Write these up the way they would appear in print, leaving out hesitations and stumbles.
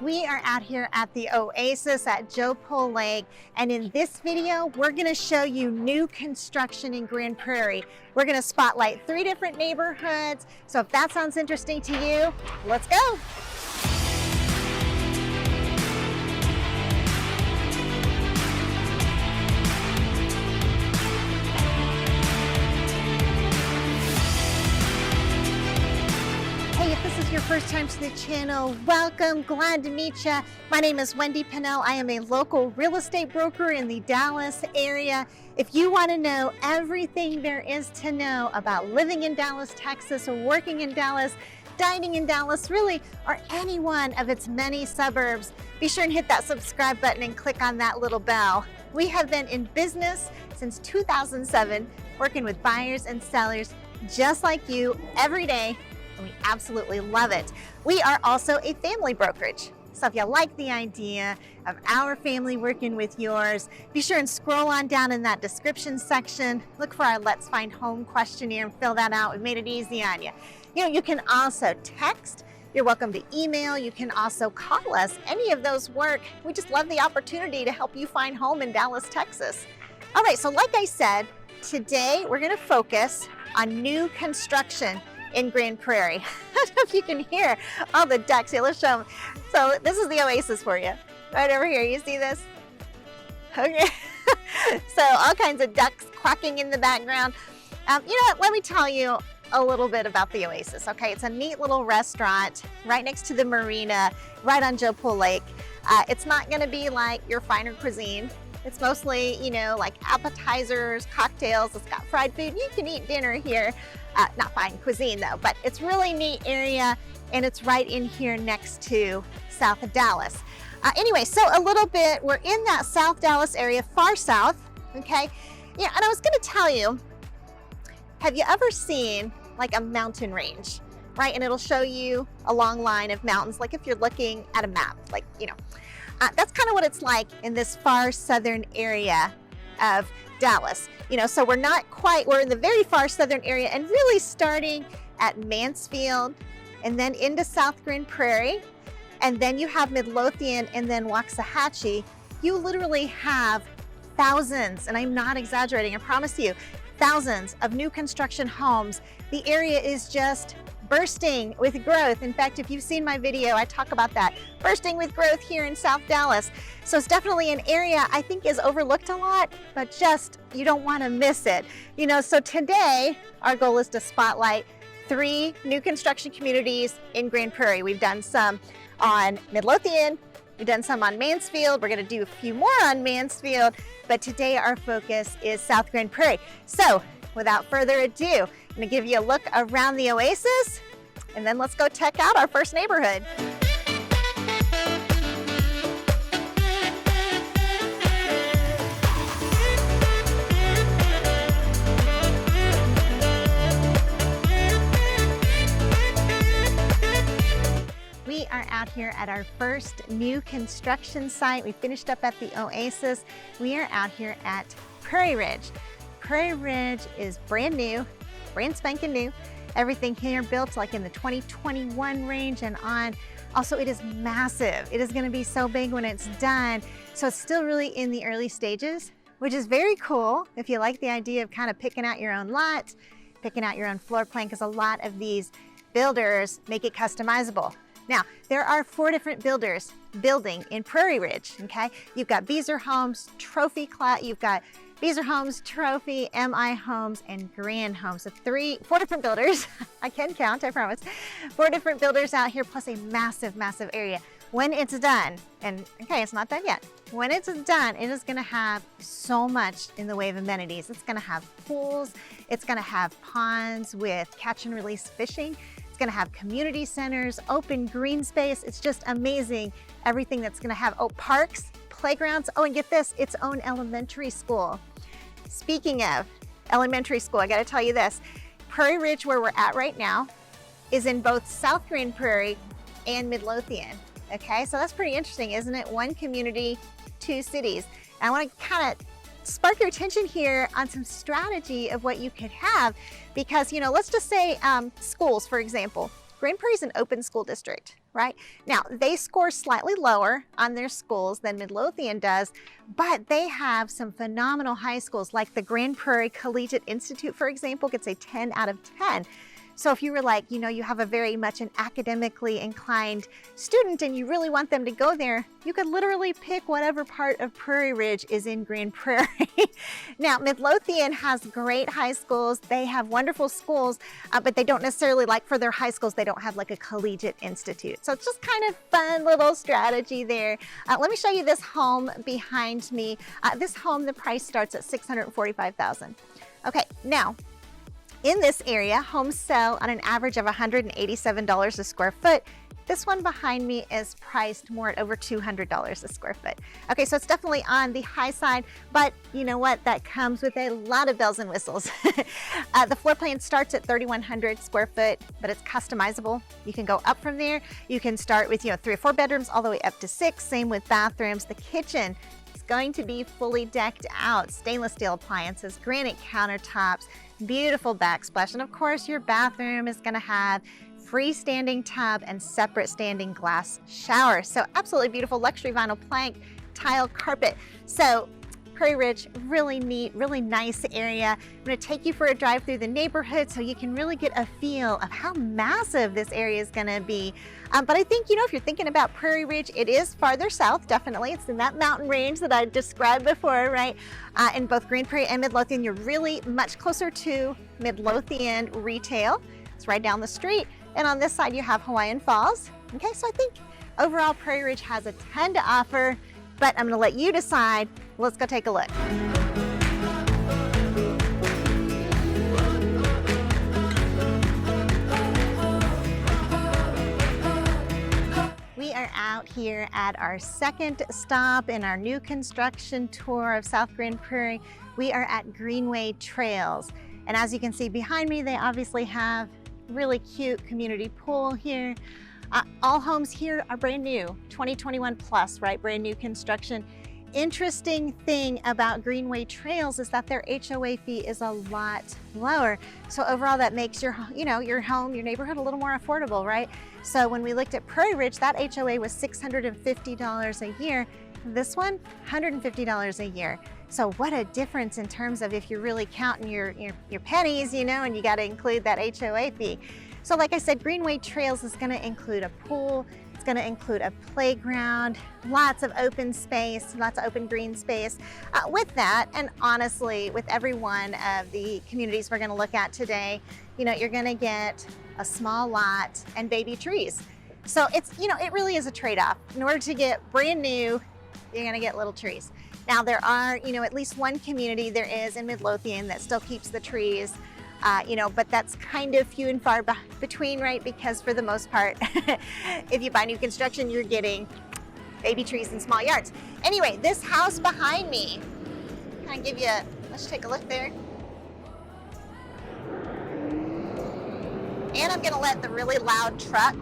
We are out here at the Oasis at Jolla Lake, and in this video, we're gonna show you new construction in Grand Prairie. We're gonna spotlight 3 different neighborhoods, so if that sounds interesting to you, let's go. Hey, if this is your first time to the channel, welcome, glad to meet you. My name is Wendy Pinnell. I am a local real estate broker in the Dallas area. If you want to know everything there is to know about living in Dallas, Texas, or working in Dallas, dining in Dallas, really, or any one of its many suburbs, be sure and hit that subscribe button and click on that little bell. We have been in business since 2007, working with buyers and sellers just like you every day. We absolutely love it. We are also a family brokerage. So if you like the idea of our family working with yours, be sure and scroll on down in that description section. Look for our Let's Find Home questionnaire and fill that out. We made it easy on you. You can also text. You're welcome to email. You can also call us. Any of those work. We just love the opportunity to help you find home in Dallas, Texas. All right, so like I said, today we're going to focus on new construction in Grand Prairie. I don't know if you can hear all the ducks here. Let's show them. So this is the Oasis for you. Right over here, you see this? Okay. So all kinds of ducks quacking in the background. You know what, let me tell you a little bit about the Oasis, okay? It's a neat little restaurant right next to the marina, right on Jolla Lake. It's not gonna be like your finer cuisine. It's mostly, like appetizers, cocktails. It's got fried food. You can eat dinner here. Not fine cuisine though, but it's really neat area, and it's right in here next to South of Dallas. Anyway, so a little bit, we're in that South Dallas area, far south, okay? Yeah, and I was gonna tell you, have you ever seen like a mountain range, right? And it'll show you a long line of mountains, like if you're looking at a map, like, that's kind of what it's like in this far southern area of Dallas. So we're in the very far southern area, and really starting at Mansfield and then into South Grand Prairie, and then you have Midlothian and then Waxahachie. You literally have thousands, and I'm not exaggerating, I promise you, thousands of new construction homes. The area is just bursting with growth. In fact, if you've seen my video, I talk about that, bursting with growth here in South Dallas. So it's definitely an area I think is overlooked a lot, but just, you don't want to miss it. So today, our goal is to spotlight 3 new construction communities in Grand Prairie. We've done some on Midlothian, we've done some on Mansfield, we're gonna do a few more on Mansfield, but today our focus is South Grand Prairie. So without further ado, I'm gonna give you a look around the Oasis, and then let's go check out our first neighborhood. We are out here at our first new construction site. We finished up at the Oasis. We are out here at Prairie Ridge. Prairie Ridge is brand new, brand spanking new. Everything here built like in the 2021 range and on. Also, it is massive. It is gonna be so big when it's done. So it's still really in the early stages, which is very cool if you like the idea of kind of picking out your own lot, picking out your own floor plan, because a lot of these builders make it customizable. Now, there are 4 different builders building in Prairie Ridge, okay? You've got Beazer Homes, you've got Beazer Homes, Trophy, MI Homes, and Grand Homes. So 4 different builders. I can count, I promise. 4 different builders out here, plus a massive, massive area. When it's done, and okay, it's not done yet. When it's done, it is gonna have so much in the way of amenities. It's gonna have pools, it's gonna have ponds with catch and release fishing. It's gonna have community centers, open green space. It's just amazing, everything that's gonna have. Oh, parks, playgrounds. Oh, and get this, its own elementary school. Speaking of elementary school, I gotta tell you this. Prairie Ridge, where we're at right now, is in both South Grand Prairie and Midlothian. Okay, so that's pretty interesting, isn't it? 1 community, 2 cities. And I wanna kind of spark your attention here on some strategy of what you could have, because let's just say schools, for example. Grand Prairie is an open school district, right? Now, they score slightly lower on their schools than Midlothian does, but they have some phenomenal high schools, like the Grand Prairie Collegiate Institute, for example, gets a 10 out of 10. So if you were like, you have a very much an academically inclined student and you really want them to go there, you could literally pick whatever part of Prairie Ridge is in Grand Prairie. Now, Midlothian has great high schools. They have wonderful schools, but they don't necessarily, like for their high schools, they don't have like a collegiate institute. So it's just kind of fun little strategy there. Let me show you this home behind me. This home, the price starts at $645,000. Okay, now, in this area, homes sell on an average of $187 a square foot. This one behind me is priced more at over $200 a square foot. Okay, so it's definitely on the high side, but you know what? That comes with a lot of bells and whistles. The floor plan starts at 3,100 square foot, but it's customizable. You can go up from there. You can start with 3 or 4 bedrooms all the way up to 6. Same with bathrooms. The kitchen is going to be fully decked out. Stainless steel appliances, granite countertops, beautiful backsplash, and of course your bathroom is going to have freestanding tub and separate standing glass shower. So absolutely beautiful luxury vinyl plank tile carpet. So Prairie Ridge, really neat, really nice area. I'm going to take you for a drive through the neighborhood so you can really get a feel of how massive this area is going to be. But I think, if you're thinking about Prairie Ridge, it is farther south, definitely. It's in that mountain range that I described before, right? In both Grand Prairie and Midlothian, you're really much closer to Midlothian retail. It's right down the street. And on this side, you have Hawaiian Falls. Okay, so I think overall Prairie Ridge has a ton to offer, but I'm going to let you decide. Let's go take a look. We are out here at our second stop in our new construction tour of South Grand Prairie. We are at Greenway Trails. And as you can see behind me, they obviously have really cute community pool here. All homes here are brand new, 2021 plus, right? Brand new construction. Interesting thing about Greenway Trails is that their HOA fee is a lot lower. So overall that makes your home, your neighborhood a little more affordable, right? So when we looked at Prairie Ridge, that HOA was $650 a year. This one, $150 a year. So what a difference in terms of if you're really counting your pennies, and you got to include that HOA fee. So like I said, Greenway Trails is going to include a pool. It's going to include a playground, lots of open space, lots of open green space. With that, and honestly, with every one of the communities we're going to look at today, you're going to get a small lot and baby trees. So it's, it really is a trade-off. In order to get brand new, you're going to get little trees. Now there are, at least one community there is in Midlothian that still keeps the trees. But that's kind of few and far between, right? Because for the most part, if you buy new construction, you're getting baby trees in small yards. Anyway, this house behind me, kind of give you let's take a look there. And I'm gonna let the really loud truck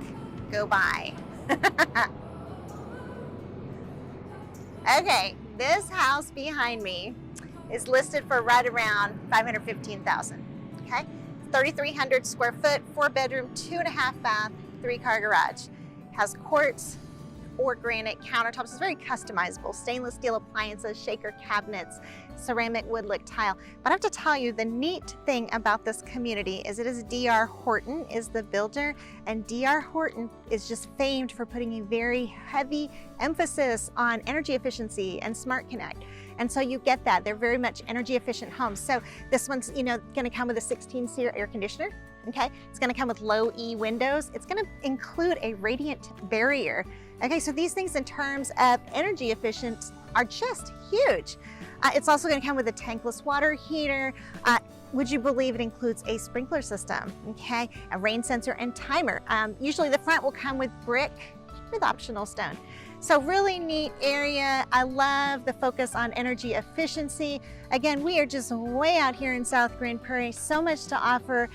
go by. Okay, this house behind me is listed for right around $515,000. Okay, 3,300 square foot, 4 bedroom, 2.5 bath, 3-car garage. Has quartz or granite countertops. It's very customizable. Stainless steel appliances, shaker cabinets, ceramic wood look tile. But I have to tell you, the neat thing about this community is it is D.R. Horton is the builder, and D.R. Horton is just famed for putting a very heavy emphasis on energy efficiency and smart connect. And so you get that. They're very much energy efficient homes. So this one's, gonna come with a 16-seat air conditioner, okay? It's gonna come with low E windows. It's gonna include a radiant barrier. Okay, so these things in terms of energy efficient are just huge. It's also gonna come with a tankless water heater. Would you believe it includes a sprinkler system, okay? A rain sensor and timer. Usually the front will come with brick with optional stone. So really neat area. I love the focus on energy efficiency. Again, we are just way out here in South Grand Prairie. So much to offer,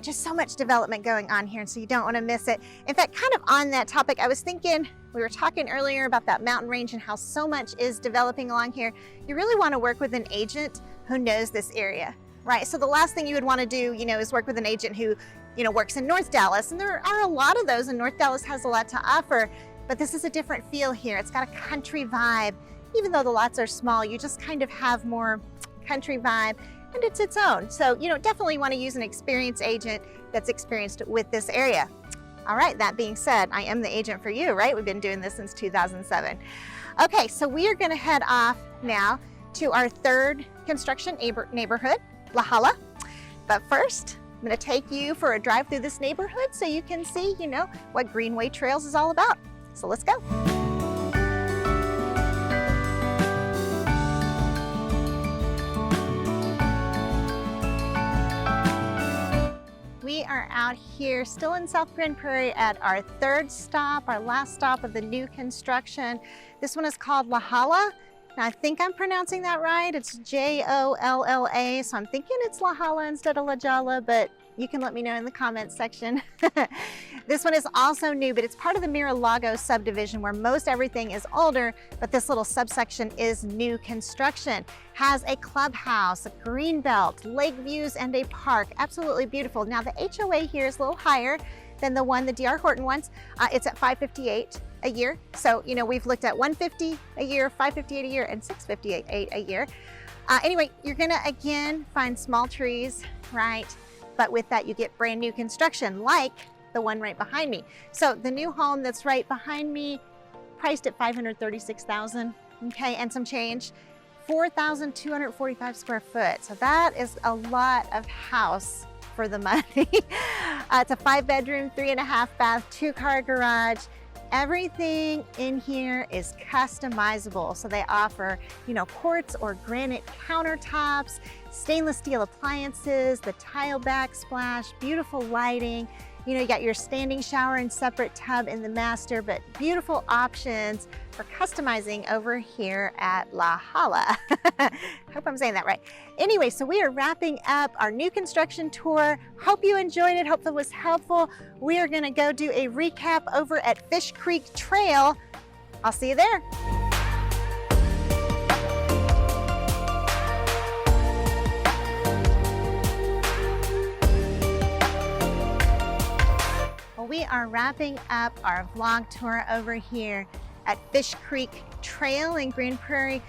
just so much development going on here, and so you don't want to miss it. In fact, kind of on that topic, I was thinking, we were talking earlier about that mountain range and how so much is developing along here. You really want to work with an agent who knows this area, right? So the last thing you would want to do, is work with an agent who works in North Dallas, and there are a lot of those, and North Dallas has a lot to offer, but this is a different feel here. It's got a country vibe. Even though the lots are small, you just kind of have more country vibe, and it's its own. So, definitely want to use an experienced agent that's experienced with this area. All right, that being said, I am the agent for you, right? We've been doing this since 2007. Okay, so we are gonna head off now to our third construction neighborhood, La Jolla. But first, I'm gonna take you for a drive through this neighborhood so you can see, what Greenway Trails is all about. So let's go. We are out here still in South Grand Prairie at our third stop, our last stop of the new construction. This one is called La Jolla. Now I think I'm pronouncing that right. It's Jolla, so I'm thinking it's La Jolla instead of La Jolla, but you can let me know in the comments section. This one is also new, but it's part of the Mar-a-Lago subdivision where most everything is older, but this little subsection is new construction. Has a clubhouse, a green belt, lake views, and a park. Absolutely beautiful. Now the HOA here is a little higher than the one the D.R. Horton wants. It's at $558 a year. So, we've looked at $150 a year, $558 a year, and $658 a year. Anyway, you're gonna again find small trees, right? But with that, you get brand new construction like the one right behind me. So the new home that's right behind me, priced at $536,000, okay, and some change, 4,245 square foot. So that is a lot of house for the money. It's a 5-bedroom, 3.5 bath, 2-car garage. Everything in here is customizable. So they offer, quartz or granite countertops, stainless steel appliances, the tile backsplash, beautiful lighting. You got your standing shower and separate tub in the master, but beautiful options for customizing over here at La Jolla. Hope I'm saying that right. Anyway, so we are wrapping up our new construction tour. Hope you enjoyed it. Hope that was helpful. We are gonna go do a recap over at Fish Creek Trail. I'll see you there. We are wrapping up our vlog tour over here at Fish Creek Trail in Grand Prairie.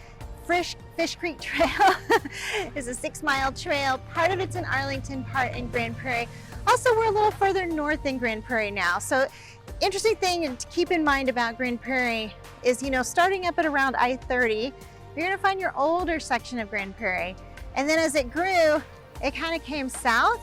Fish Creek Trail is a 6-mile trail. Part of it's in Arlington, part in Grand Prairie. Also, we're a little further north in Grand Prairie now. So interesting thing to keep in mind about Grand Prairie is, starting up at around I-30, you're gonna find your older section of Grand Prairie. And then as it grew, it kind of came south.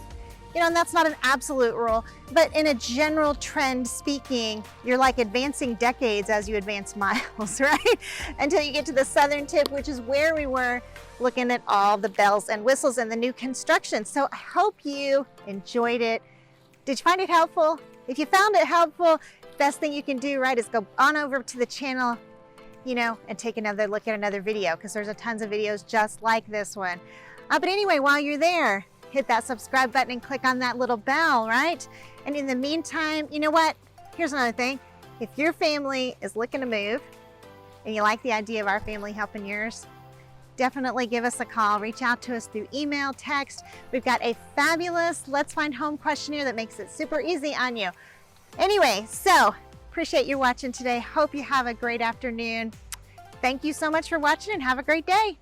And that's not an absolute rule, but in a general trend speaking, you're like advancing decades as you advance miles, right? Until you get to the southern tip, which is where we were looking at all the bells and whistles and the new construction. So I hope you enjoyed it. Did you find it helpful? If you found it helpful, best thing you can do, right, is go on over to the channel, and take another look at another video, because there's tons of videos just like this one. But anyway, while you're there, hit that subscribe button and click on that little bell, right? And in the meantime, you know what? Here's another thing. If your family is looking to move and you like the idea of our family helping yours, definitely give us a call. Reach out to us through email, text. We've got a fabulous Let's Find Home questionnaire that makes it super easy on you. Anyway, so appreciate you watching today. Hope you have a great afternoon. Thank you so much for watching and have a great day.